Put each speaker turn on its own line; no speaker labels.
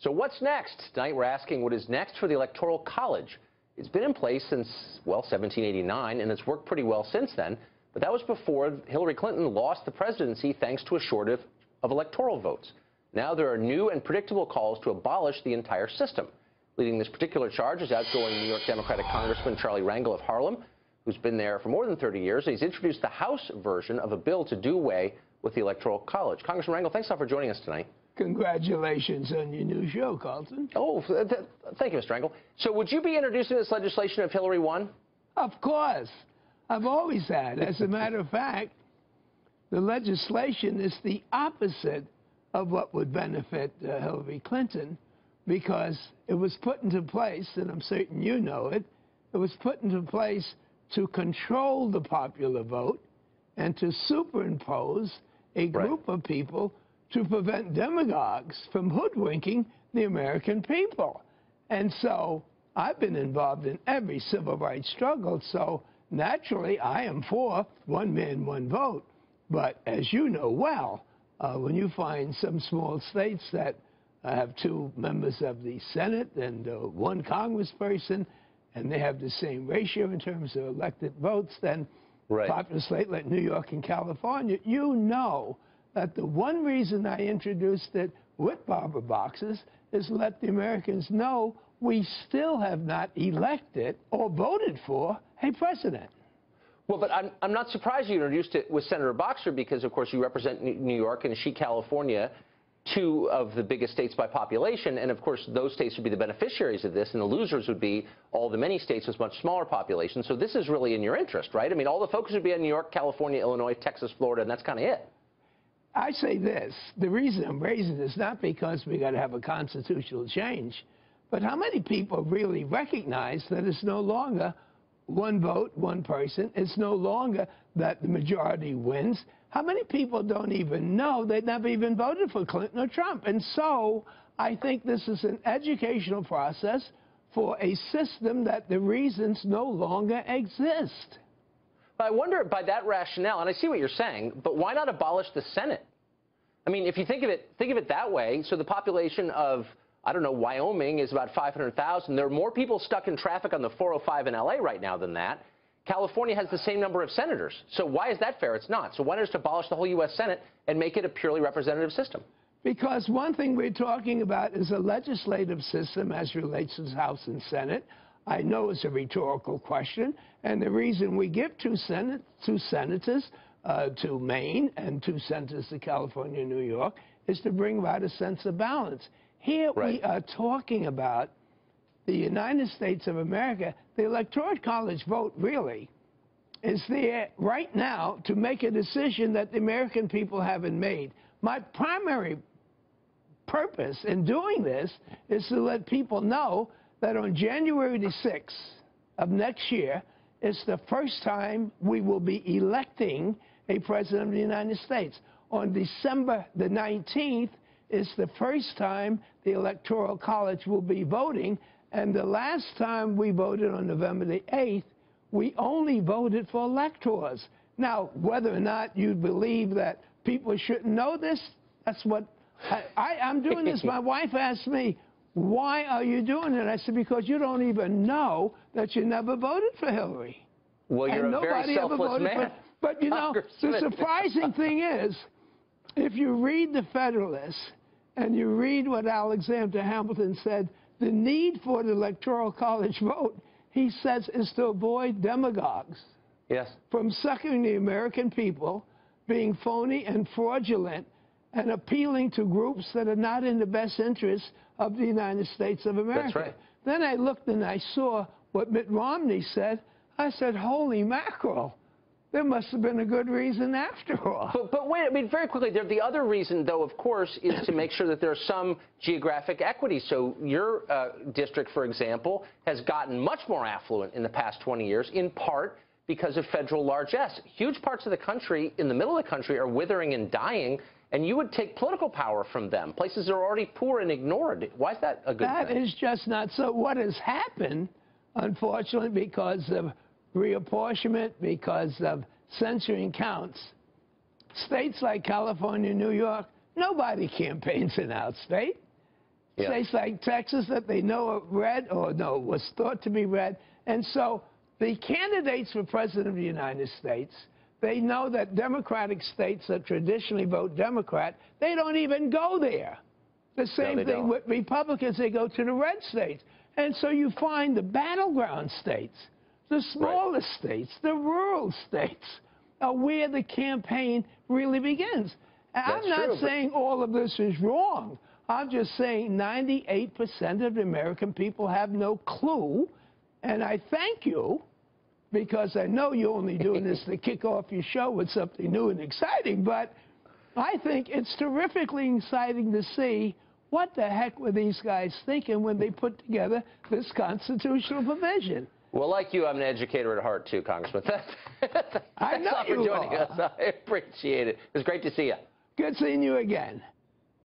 So what's next? Tonight we're asking what is next for the Electoral College. It's been in place since, well, 1789, and it's worked pretty well since then. But that was before Hillary Clinton lost the presidency thanks to a shortage of electoral votes. Now there are new and predictable calls to abolish the entire system. Leading this particular charge is outgoing New York Democratic Congressman Charlie Rangel of Harlem, who's been there for more than 30 years. He's introduced the House version of a bill to do away with the Electoral College. Congressman Rangel, thanks a lot for joining us tonight.
Congratulations on your new show, Carlton.
Oh, thank you, Mr. Rangel. So would you be introducing this legislation if Hillary won?
Of course. I've always had. As a matter of fact, the legislation is the opposite of what would benefit Hillary Clinton, because it was put into place, and I'm certain you know it, it was put into place to control the popular vote and to superimpose a group of people to prevent demagogues from hoodwinking the American people. And so I've been involved in every civil rights struggle, so naturally I am for one man, one vote. But as you know well, when you find some small states that have 2 members of the Senate and 1 congressperson, and they have the same ratio in terms of elected votes, then popular state like New York and California, you know that the one reason I introduced it with Barbara Boxers is to let the Americans know we still have not elected or voted for a president.
Well, but I'm not surprised you introduced it with Senator Boxer because, of course, you represent New York and she, California, 2 of the biggest states by population. And, of course, those states would be the beneficiaries of this, and the losers would be all the many states with much smaller populations. So this is really in your interest, right? I mean, all the focus would be on New York, California, Illinois, Texas, Florida, and that's kind of it.
I say this. The reason I'm raising this is not because we got to have a constitutional change, but how many people really recognize that it's no longer one vote, one person. It's no longer that the majority wins. How many people don't even know they've never even voted for Clinton or Trump? And so I think this is an educational process for a system that the reasons no longer exist.
But I wonder, by that rationale, and I see what you're saying, but why not abolish the Senate? I mean, if you think of it that way, so the population of, I don't know, Wyoming is about 500,000. There are more people stuck in traffic on the 405 in L.A. right now than that. California has the same number of senators. So why is that fair? It's not. So why not just abolish the whole U.S. Senate and make it a purely representative system?
Because one thing we're talking about is a legislative system as relates to the House and Senate. I know it's a rhetorical question, and the reason we give 2 senators to Maine and 2 senators to California and New York is to bring about a sense of balance. Here we are talking about the United States of America. The Electoral College vote really is there right now to make a decision that the American people haven't made. My primary purpose in doing this is to let people know that on January the 6th of next year, it's the first time we will be electing a president of the United States. On December the 19th is the first time the Electoral College will be voting, and the last time we voted on November the 8th, we only voted for electors. Now, whether or not you believe that people shouldn't know this, that's what I'm doing this. My wife asked me, why are you doing it? I said, because you don't even know that you never voted for Hillary.
Well, you're a very selfless man.
But, you know, the surprising thing is, if you read the Federalist and you read what Alexander Hamilton said, the need for the Electoral College vote, he says, is to avoid demagogues from sucking the American people, being phony and fraudulent, and appealing to groups that are not in the best interest of the United States of America.
That's right.
Then I looked and I saw what Mitt Romney said. I said, holy mackerel. There must have been a good reason after all.
But wait, I mean, very quickly, the other reason, though, of course, is to make sure that there's some geographic equity. So your district, for example, has gotten much more affluent in the past 20 years, in part because of federal largesse. Huge parts of the country, in the middle of the country, are withering and dying, and you would take political power from them. Places that are already poor and ignored. Why is that a good thing?
That is just not so. What has happened, unfortunately, because of reapportionment, because of censoring counts, states like California, New York, nobody campaigns in outstate. States like Texas that they know are red, or no, was thought to be red. And so the candidates for President of the United States, they know that Democratic states that traditionally vote Democrat, they don't even go there. The same thing with Republicans, they go to the red states. And so you find the battleground states, the smallest states, the rural states, are where the campaign really begins. I'm not saying all of this is wrong. I'm just saying 98% of the American people have no clue. And I thank you, because I know you're only doing this to kick off your show with something new and exciting, but I think it's terrifically exciting to see what the heck were these guys thinking when they put together this constitutional provision.
Well, like you, I'm an educator at heart, too, Congressman.
I know
Thanks for joining us. I appreciate it. It was great to see you.
Good seeing you again.